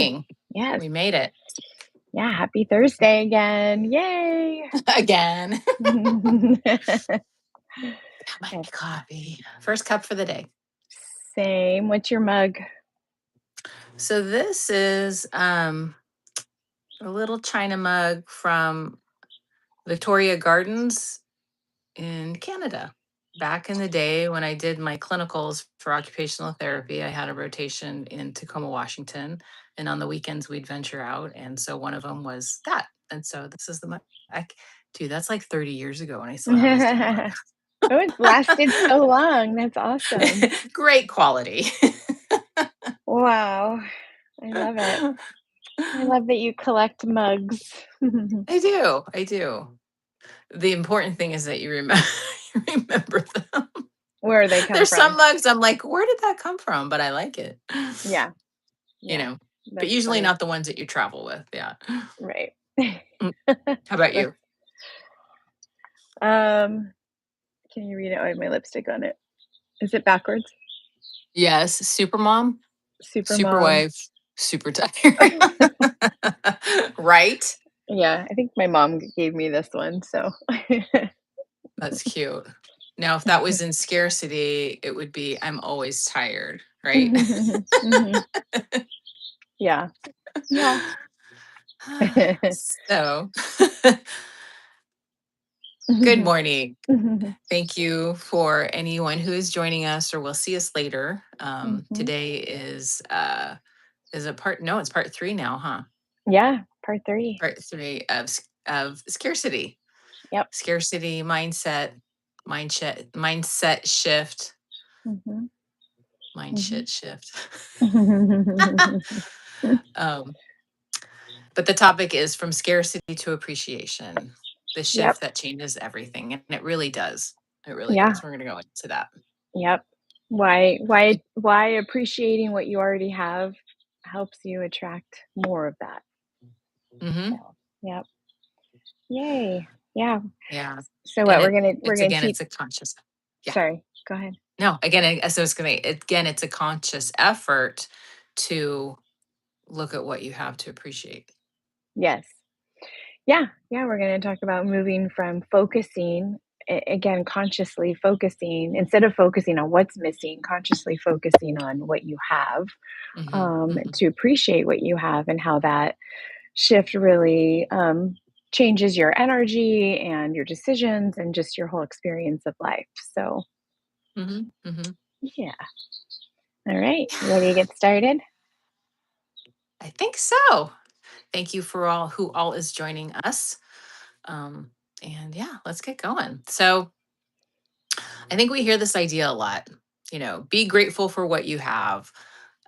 morning. morning. Yes. We made it Yeah. Happy Thursday again. Yay. again. Got my Okay. coffee. First cup for the day. Same. What's your mug? So this is a little china mug from Victoria Gardens in Canada. Back in the day when I did my clinicals for occupational therapy, I had a rotation in Tacoma, Washington, and on the weekends we'd venture out. And so one of them was that. And so this is the mug. Dude, that's like 30 years ago, and I still have this damn mug. Oh, it's lasted so long. That's awesome. Great quality. Wow. I love it. I love that you collect mugs. I do. I do. The important thing is that you remember remember them. Where they come There's some from. mugs I'm like, where did that come from? But I like it. Yeah. You Yeah. know, but That's usually funny. not the ones that you travel with. Yeah. Right. Mm. How about That's, you? um, can you read it? I have my lipstick on it. Is it backwards? Yes, super mom, Super super mom. wife, super tired. Right? Yeah, I think my mom gave me this one, so That's cute. Now, if that was in scarcity, it would be I'm always tired, right? Mhm. Yeah. Yeah. So, good morning. Mhm. Thank you for anyone who is joining us or will see us later. Mhm. Today is a part, no, it's part three now, huh? Yeah, part 3. Part three of of scarcity. Yep. Scarcity mindset shift, Mhm. mind Mhm. shit shift. um, but the topic is from scarcity to appreciation, the Yep. shift that changes everything. And it really does. It really Yeah. does. We're going to go into that. Yep. Why appreciating what you already have helps you attract more of that. Hmm. So, yep. Yay. Yeah. Yeah. So And what we're it's gonna again, teach. it's a conscious. Yeah. Sorry. Go ahead. No, again, so it's going to, again, it's a conscious effort to look at what you have to appreciate. Yes. Yeah, yeah, we're going to talk about moving from focusing, again, consciously focusing, instead of focusing on what's missing, consciously focusing on what you have, Hmm. Hmm. to appreciate what you have and how that shift really changes your energy and your decisions and just your whole experience of life. So, Hmm. Hmm. yeah. All right. Ready to get started? I think so. Thank you for all who all is joining us. Um, and yeah, let's get going. So I think we hear this idea a lot, be grateful for what you have.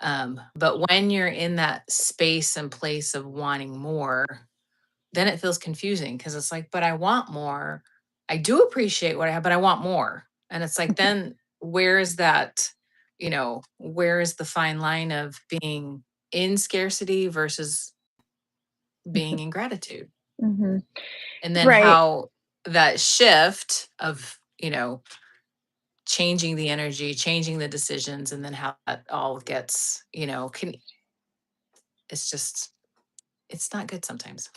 But when you're in that space and place of wanting more, then it feels confusing because it's like, but I want more. I do appreciate what I have, but I want more. And it's like, then where is that, where is the fine line of being in scarcity versus being in gratitude? Hmm. And then Right. how that shift of, changing the energy, changing the decisions, and then how that all gets, it's just, it's not good sometimes.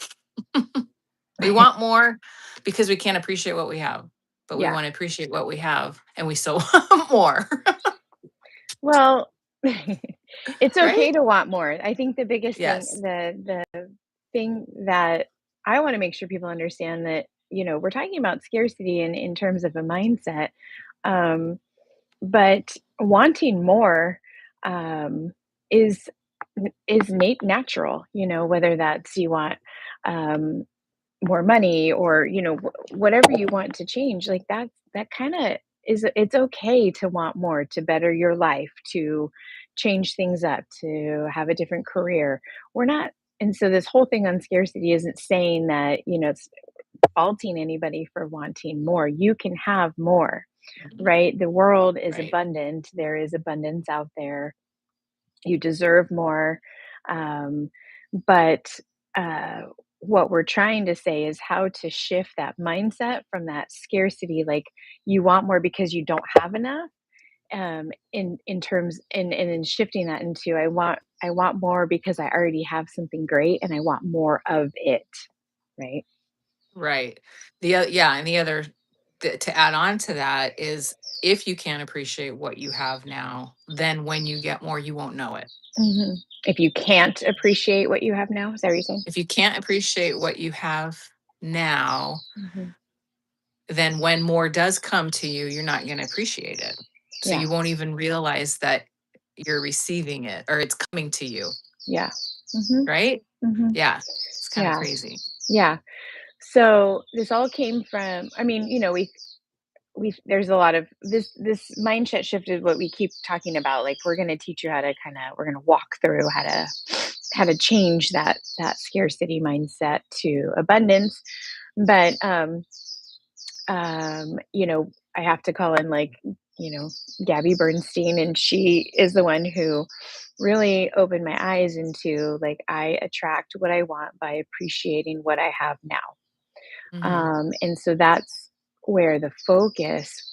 We want more because we can't appreciate what we have, but we Yeah. want to appreciate what we have and we still want more. Well, it's Right? okay to want more. I think the biggest thing, Yes. the thing that I want to make sure people understand that, we're talking about scarcity in terms of a mindset, um, but wanting more um, is natural. Whether that's you want um, more money or whatever you want to change, like that kind of is, it's okay to want more, to better your life, to change things up, to have a different career. We're not, and so this whole thing on scarcity isn't saying that it's faulting anybody for wanting more. You can have more, Mhm. right? The world is Right. abundant, there is abundance out there, you deserve more. um, but uh, what we're trying to say is how to shift that mindset from that scarcity, like you want more because you don't have enough, in terms and in shifting that into I want more because I already have something great and I want more of it, right? Right. Yeah, and the other to add on to that is if you can't appreciate what you have now, then when you get more, you won't know it. Mhm. If you can't appreciate what you have now, is that what you're saying? If you can't appreciate what you have now, Mhm. then when more does come to you, you're not going to appreciate it. So Yeah, you won't even realize that you're receiving it or it's coming to you, yeah. Mhm, right? mhm. Yeah. It's kind of Yeah, crazy. yeah. So, this all came from I mean, we there's a lot of this mindset shift is what we keep talking about, like, we're gonna teach you how to we're gonna walk through how to change that scarcity mindset to abundance, but, I have to call in, like, you know, Gabby Bernstein, and she is the one who really opened my eyes into, like, I attract what I want by appreciating what I have now. Hmm. And so that's where the focus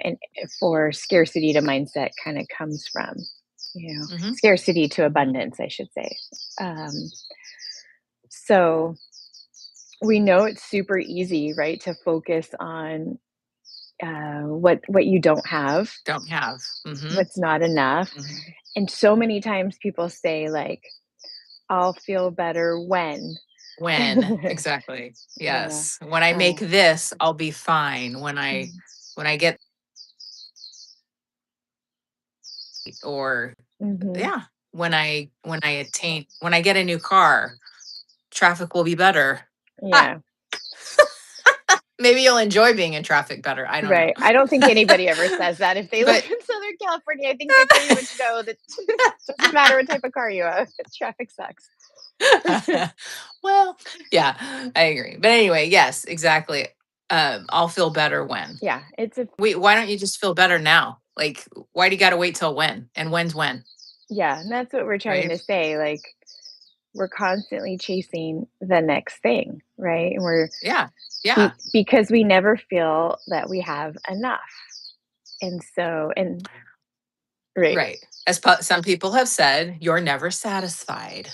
and for scarcity to mindset kind of comes from, Hmm. scarcity to Hmm. abundance, I should say. Um, so we know it's super easy, right, to focus on what you don't have, Don't have. Hmm. what's not enough. Hmm. And so many times people say, like, I'll feel better when. When exactly? Yeah. Yes. When I make Uh, this, I'll be fine. When I get or mm-hmm. yeah, when I get a new car, traffic will be better. Ah, Yeah. maybe you'll enjoy being in traffic better. I don't know. Right. I don't think anybody ever says that if they live But in Southern California. I think they pretty much know that doesn't matter what type of car you have, traffic sucks. well, yeah, I agree. But anyway, yes, exactly. I'll feel better when. Yeah, it's a Wait, why don't you just feel better now? Like, why do you got to wait till when? And when's when? yeah, and that's what we're trying Right? to say. Like, we're constantly chasing the next thing, right? And Yeah. Yeah. because we never feel that we have enough. And so, and right. Right. As some people have said, you're never satisfied.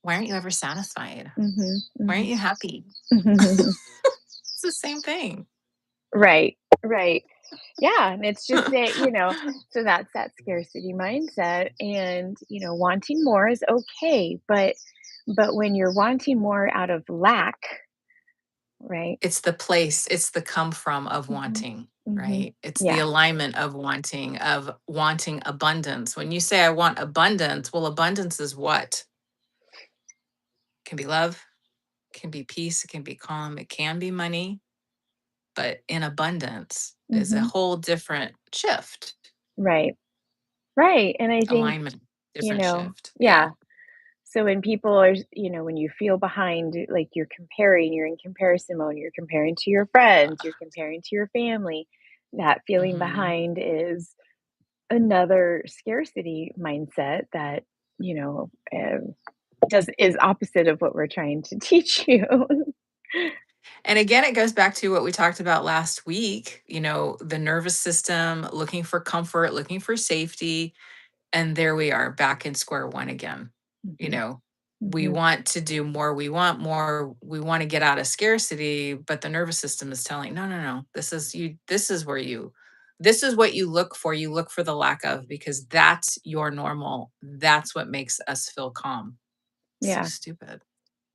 Why aren't you ever satisfied? Why aren't Hmm. you happy? Hmm. It's the same thing. Right. Right. Yeah, and it's just that, so that's that scarcity mindset, and, wanting more is okay, but when you're wanting more out of lack, right? It's the place, it's the come from of Mhm. wanting, Mhm. right? It's the Yeah. alignment of wanting abundance. When you say I want abundance, well, abundance is what? Can be love, can be peace, it can be calm, it can be money, but in abundance is a Mhm. whole different shift, Right. Right, and I think, alignment, different shift. yeah. Yeah. So when people are, when you feel behind, like, you're in comparison mode, you're comparing to your friends, you're comparing to your family, that feeling Hmm. behind is another scarcity mindset that, you know, um, does is opposite of what we're trying to teach you. And again, it goes back to what we talked about last week, the nervous system looking for comfort, looking for safety. And there we are back in square one again. You Mhm, know, we mhm. want to do more, we want more, we want to get out of scarcity, but the nervous system is telling, no, no, no, this is you, this is what you look for. You look for the lack of because that's your normal. That's what makes us feel calm. So Yeah. stupid,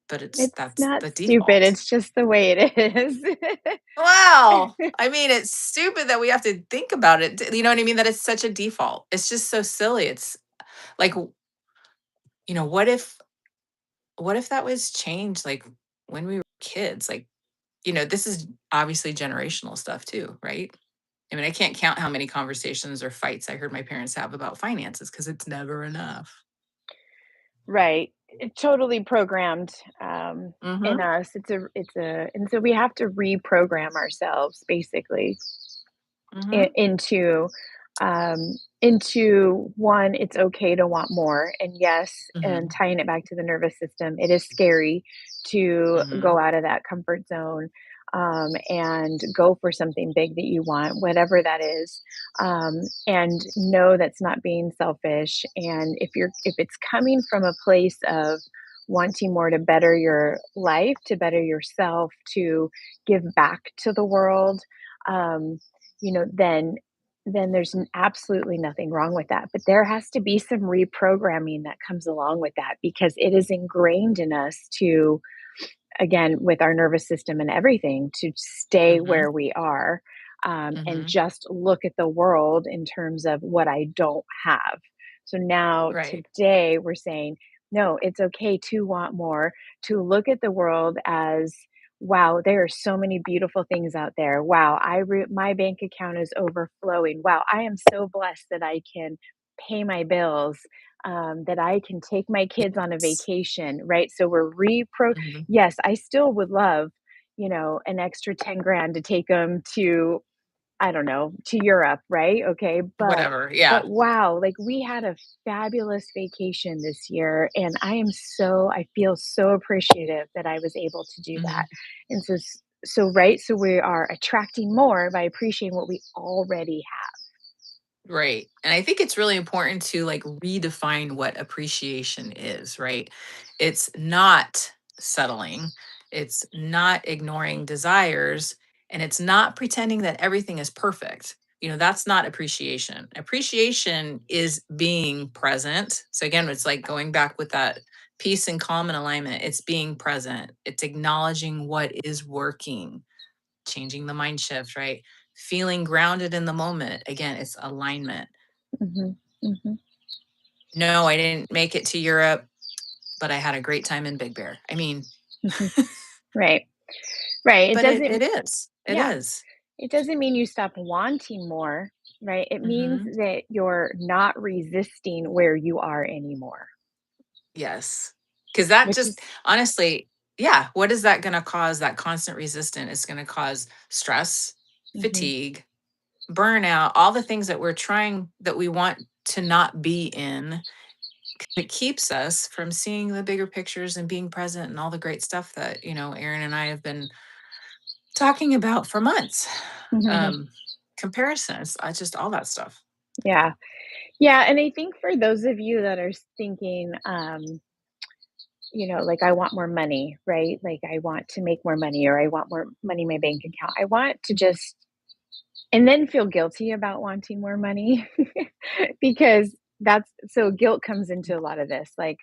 but It's that's not the stupid, default. it's just the way it is. Wow. I mean, it's stupid that we have to think about it. You know what I mean? That it's such a default. It's just so silly. It's like, you know, what if that was changed like when we were kids? Like, this is obviously generational stuff too, right? I mean, I can't count how many conversations or fights I heard my parents have about finances because it's never enough. Right. Totally programmed, in Mm-hmm. us. And so we have to reprogram ourselves basically Mm-hmm. into one, it's okay to want more, and yes, and Mm-hmm. tying it back to the nervous system, it is scary to Mm-hmm. go out of that comfort zone, and go for something big that you want, whatever that is, and know that's not being selfish. And if it's coming from a place of wanting more to better your life, to better yourself, to give back to the world, um, then there's absolutely nothing wrong with that. But there has to be some reprogramming that comes along with that, because it is ingrained in us to, again, with our nervous system and everything, to stay Mhm. where we are, and Mhm. just look at the world in terms of what I don't have. So now, Right. today, we're saying, no, it's okay to want more, to look at the world as, wow, there are so many beautiful things out there. Wow, my bank account is overflowing. Wow, I am so blessed that I can pay my bills, that I can take my kids on a Yes. vacation, right? So Mhm. yes, I still would love, an extra 10 grand to take them to, I don't know, to Europe, right? Okay. Whatever. Yeah. But wow, like, we had a fabulous vacation this year, and I feel so appreciative that I was able to do that. Mhm. And right, so we are attracting more by appreciating what we already Right. And I think it's really important to like redefine what appreciation is, right? It's not settling, it's not ignoring desires, and it's not pretending that everything is perfect. That's not appreciation. Appreciation is being present. So, again, it's like going back with that peace and calm and alignment. It's being present, it's acknowledging what is working, changing the mind shift, right? Feeling grounded in the moment. Again, it's alignment. have. Hmm. No, I didn't make it to Europe, but I had a great time in Big Bear. I mean, Hmm. Right. Right. It but it doesn't, is. It yeah, is. it doesn't mean you stop wanting more, right? It means Mhm. that you're not resisting where you are anymore, Yes. Because that which just is, honestly, yeah, what is that gonna cause? That constant resistance is gonna cause stress, hmm, fatigue, burnout, all the things that we want to not be in. It keeps us from seeing the bigger pictures and being present and all the great stuff that, Aaron and I have been talking about for months. Um, Comparisons, just all that stuff. yeah. Yeah. And I think for those of you that are thinking, like, I want more money, right? Like, I want to make more money, or I want more money in my bank account. I want to just, and then feel guilty about wanting more money, because guilt comes into a lot of this. Like,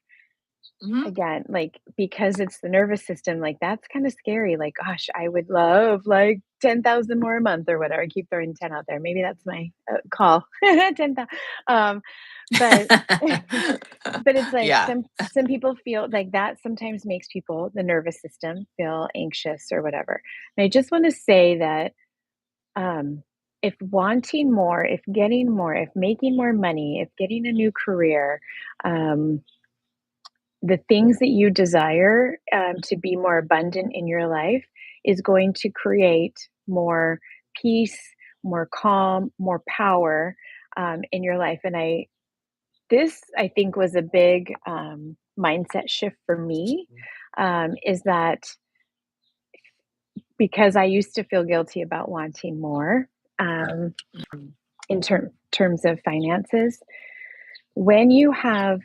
Mhm. again, like, because it's the nervous system, like, that's kind of scary. Like, gosh, I would love like 10,000 more a month or whatever. I keep throwing 10 out there. Maybe that's my call. 10,000. Um, but but it's like, Yeah. some people feel like that sometimes makes people, the nervous system, feel anxious or whatever. And I just want to say that, um, if wanting more, if getting more, if making more money, if getting a new career, um, the things that you desire, to be more abundant in your life, is going to create more peace, more calm, more power, in your life. And I think, was a big, mindset shift for me, is that, because I used to feel guilty about wanting more, um, Mhm. in terms of finances. When you have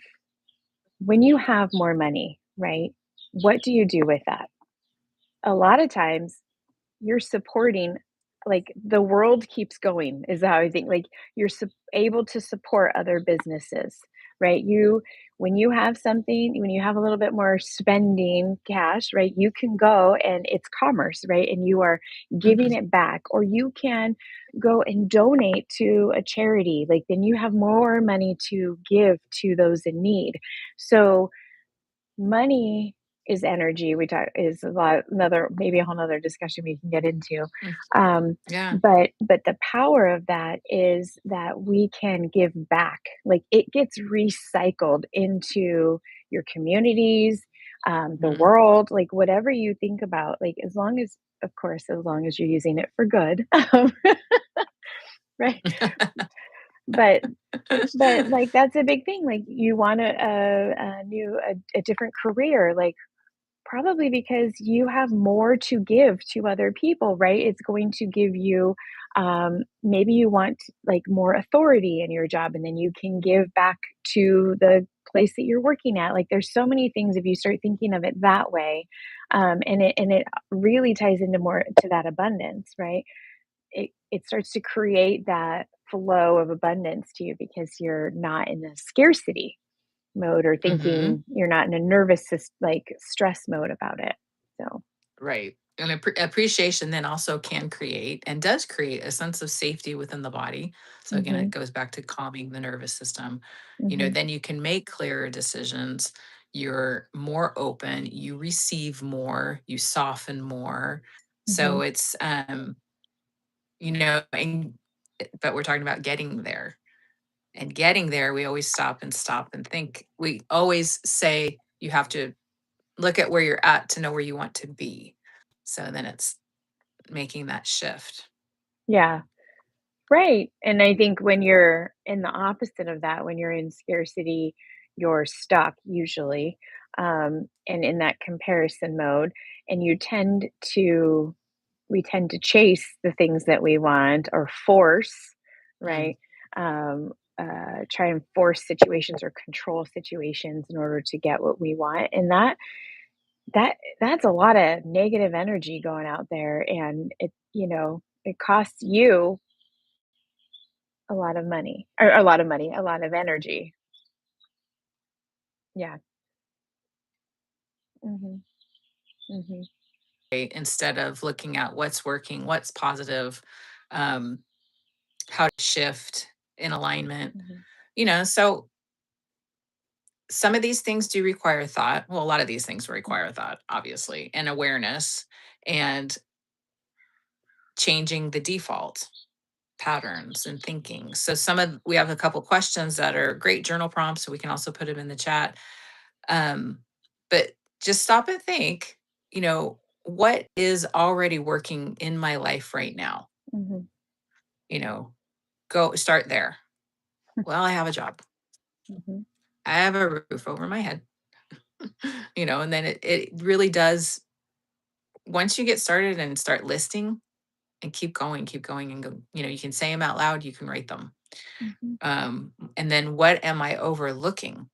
more money, right? What do you do with that? A lot of times you're supporting, like, the world keeps going, is how I think. Like, you're able to support other businesses, right? When you have something, when you have a little bit more spending cash, right, you can go, and it's commerce, right? And you are giving Mhm. it back, or you can go and donate to a charity. Like, then you have more money to give to those in need. So money is energy. We talk is a lot another, maybe a whole nother discussion we can get into. Mm. Um, Yeah. but the power of that is that we can give back. Like, it gets recycled into your communities, the Mhm. world, like, whatever you think about, like, as long as, of course, as long as you're using it for good, right? But like, that's a big thing. Like, you want a different career. Like, Probably because you have more to give to other people, right? It's going to give you, maybe you want like more authority in your job, and then you can give back to the place that you're working at. Like, there's so many things if you start thinking of it that way, and it really ties into more to that abundance, right? It starts to create that flow of abundance to you because you're not in a scarcity mode or Mhm. thinking you're not in a nervous like stress mode about it. So, Right. And appreciation then also can create and does create a sense of safety within the body. So again, it mhm, goes back to calming the nervous system. mhm, Then you can make clearer decisions. You're more open, you receive more, you soften more. So mhm, it's and but we're talking about getting there. And getting there, we always stop and think. We always say you have to look at where you're at to know where you want to be. So then it's making that shift. yeah, right. And I think when you're in the opposite of that, when you're in scarcity, you're stuck usually, and in that comparison mode, and we tend to chase the things that we want or force, Mm. right? Try and force situations or control situations in order to get what we want, and that's a lot of negative energy going out there, and it costs you a lot of money, or a lot of money, a lot of energy. Yeah. Mhm. Mhm. Right? Instead of looking at what's working, what's positive, um, how to shift in alignment. Mhm. So some of these things do require thought. Well, a lot of these things require thought, obviously, and awareness and changing the default patterns and thinking. So we have a couple questions that are great journal prompts, so we can also put them in the chat. Um, but just stop and think, what is already working in my life right now? Mhm. You know, go start there. Well, I have a job. Mhm. I have a roof over my head. And then it really does, once you get started and start listing and keep going and go, you can say them out loud, you can write them. Mhm. And then what am I overlooking?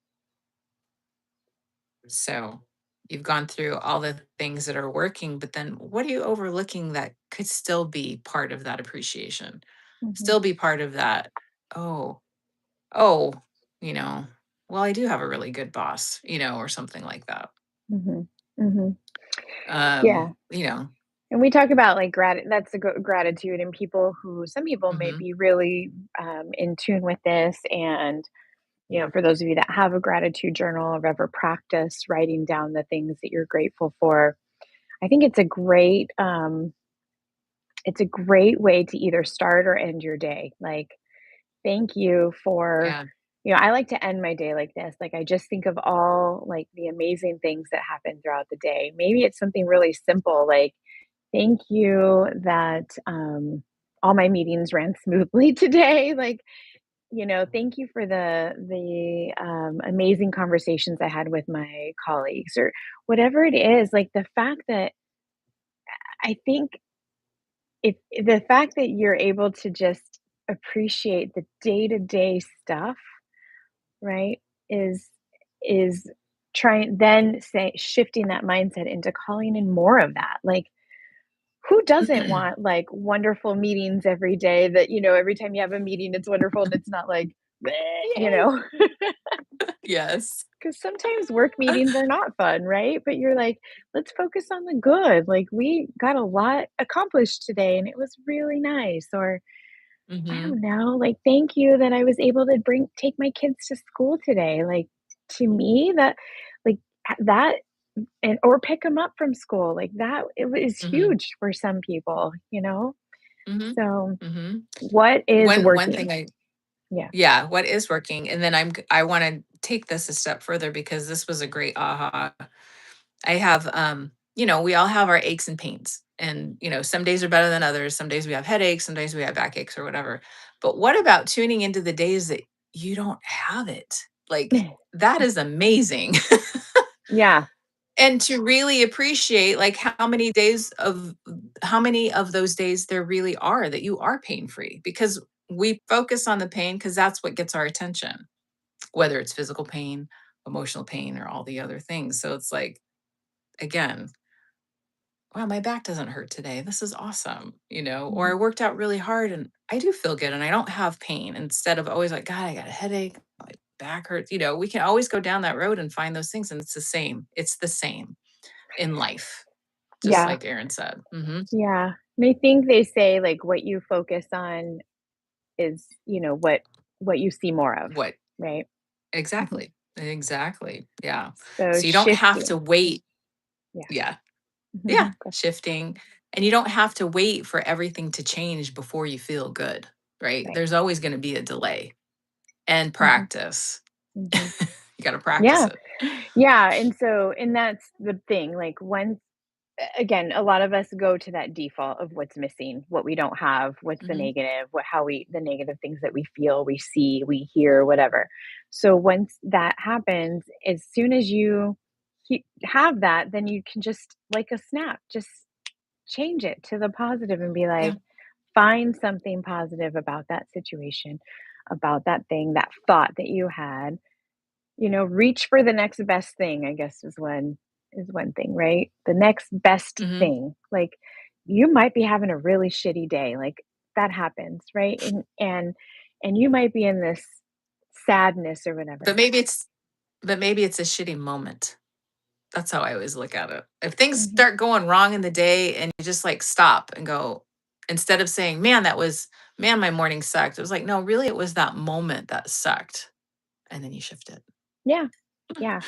So you've gone through all the things that are working, but then what are you overlooking that could still be part of that appreciation? Mhm. Still be part of that. Oh, oh, you know, well, I do have a really good boss, or something like that. Mhm. Mhm. Yeah. You know, And we talk about like that's the gratitude, and some people may hmm be really in tune with this. And, for those of you that have a gratitude journal or ever practiced writing down the things that you're grateful for, I think it's a great way to either start or end your day. Like, thank you for, yeah. I like to end my day like this. Like, I just think of all like the amazing things that happen throughout the day. Maybe it's something really simple like, thank you that all my meetings ran smoothly today. Like, thank you for the amazing conversations I had with my colleagues, or whatever it is. Like, the fact that I think if the fact that you're able to just appreciate the day to day stuff, right, is is trying then say shifting that mindset into calling in more of that. Like, who doesn't want like wonderful meetings every day, that, every time you have a meeting, it's wonderful and it's not like, "Bleh," you Yay. know? Yes. Because sometimes work meetings are not fun, right? But you're like, let's focus on the good. Like, we got a lot accomplished today and it was really nice. Or, I hmm don't know, like, thank you that I was able to take my kids to school today. Like, to me, like, that, and or pick them up from school, like, that it was hmm huge for some people, you know? hmm So, hmm what is One working? thing I Yeah. Yeah, what is working? And then I want to take this a step further because this was a great aha. I have we all have our aches and pains. And some days are better than others. Some days we have headaches, some days we have backaches or whatever. But what about tuning into the days that you don't have it? Like, that is amazing. Yeah. and to really appreciate like how many of those days there really are that you are pain free, because we focus on the pain because that's what gets our attention, whether it's physical pain, emotional pain, or all the other things. So it's like, again, wow, my back doesn't hurt today. This is awesome, or I Mhm. worked out really hard and I do feel good and I don't have pain, instead of always like, God, I got a headache, my back hurts. We can always go down that road and find those things. And it's the same. It's the same in life, just Yeah, like Aaron said. Hmm. yeah. And I think they say, like, what you focus on is, what you see more of, What right? Mhm. exactly? Exactly. Yeah. So So you don't have to shifting. wait. Yeah. Yeah. Yeah. Okay. Shifting. And you don't have to wait for everything to change before you feel good, right? Right. There's always going to be a delay and Mhm, practice. mhm. You got to practice Yeah. it. Yeah, and that's the thing, like, once again, a lot of us go to that default of what's missing, what we don't have, what's the Hmm. negative, the negative things that we feel, we see, we hear, whatever. So once that happens, as soon as you have that, then you can just, like a snap, just change it to the positive and be Yeah. like, find something positive about that situation, about that thing, that thought that you had. Reach for the next best thing, I guess is one thing, right? The next best Hmm. thing. Like, you might be having a really shitty day, like, that happens, right? And you might be in this sadness or But whatever. maybe it's but maybe it's a shitty moment. That's how I always look at it. If things Mhm. start going wrong in the day and you just like stop and go, instead of saying, man, my morning sucked. It was like, no, really, it was that moment that sucked. And then you shift it. Yeah, yeah.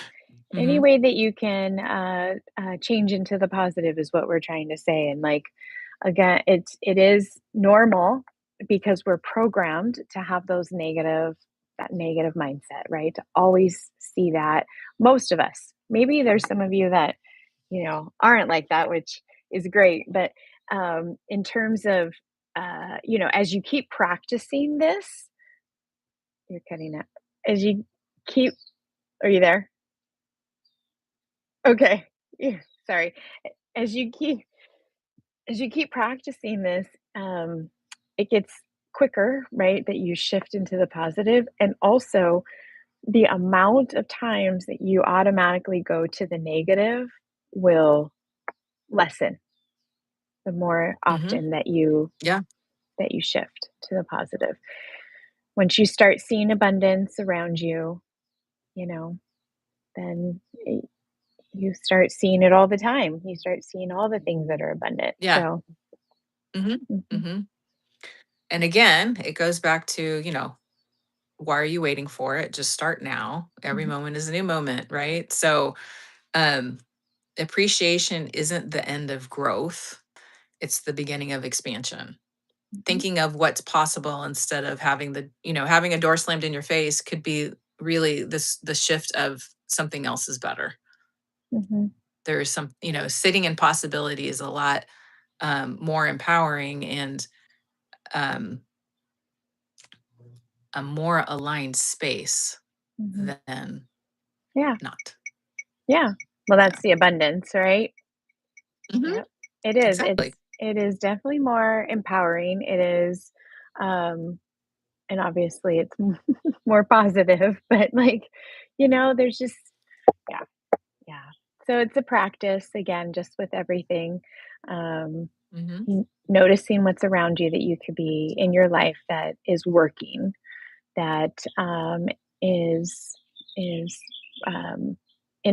Any Hmm. way that you can change into the positive is what we're trying to say. And, like, again, it is normal because we're programmed to have that negative mindset, right? To always see that. Most of us. Maybe there's some of you that aren't like that, which is great. But in terms of as you keep practicing this, you're cutting it. As you keep, are you there? Okay. Yeah, sorry. As you keep as you keep practicing this, it gets quicker, right? That you shift into the positive, and also the amount of times that you automatically go to the negative will lessen the more Hmm. often Yeah. that you shift to the positive. Once you start seeing abundance around you, you know, then you start seeing it all the time. You start seeing all the things that are abundant. Yeah. So, Hmm. mhm, hmm And again, it goes back to, why are you waiting for it? Just start now. Every mhm, moment is a new moment, right? So, um, appreciation isn't the end of growth, it's the beginning of expansion. mhm, Thinking of what's possible instead of having a door slammed in your face could be really the shift of something else is better. mhm, There's sitting in possibility is a lot more empowering and um, a more aligned space mhm. than Yeah, not. yeah. Well, Yeah. that's the abundance, right? Hmm. Yep. It is. Exactly. It is definitely more empowering. It is, um, and obviously it's more positive, but, like, there's just, yeah, yeah. So it's a practice again, just with everything. Um, Hmm. noticing what's around you that you could be in your life that is working, that is in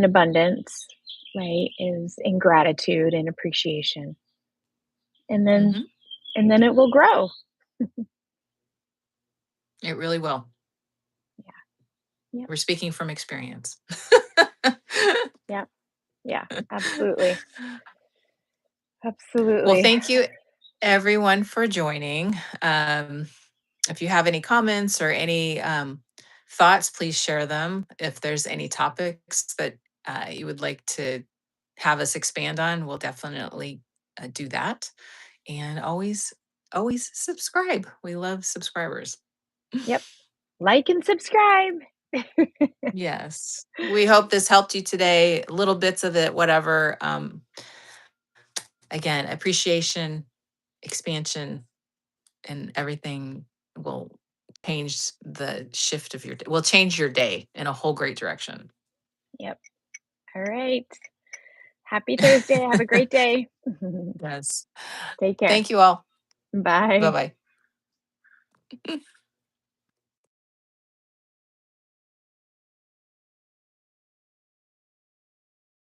abundance, right? Is in gratitude and appreciation, and then Hmm. and then it will grow. It really will. Yeah. Yep. We're speaking from experience. Yep. Yeah. Absolutely. Well, Absolutely. thank you everyone for joining. If you have any comments or any thoughts, please share them. If there's any topics that you would like to have us expand on, we'll definitely do that. And always subscribe. We love subscribers. Yep. Like and subscribe. Yes. We hope this helped you today, little bits of it, whatever. Again, appreciation, expansion, and everything will change the shift of your day, will change your day in a whole great direction. Yep. All right. Happy Thursday. Have a great day. Yes. Take care. Thank you all. Bye. Bye-bye.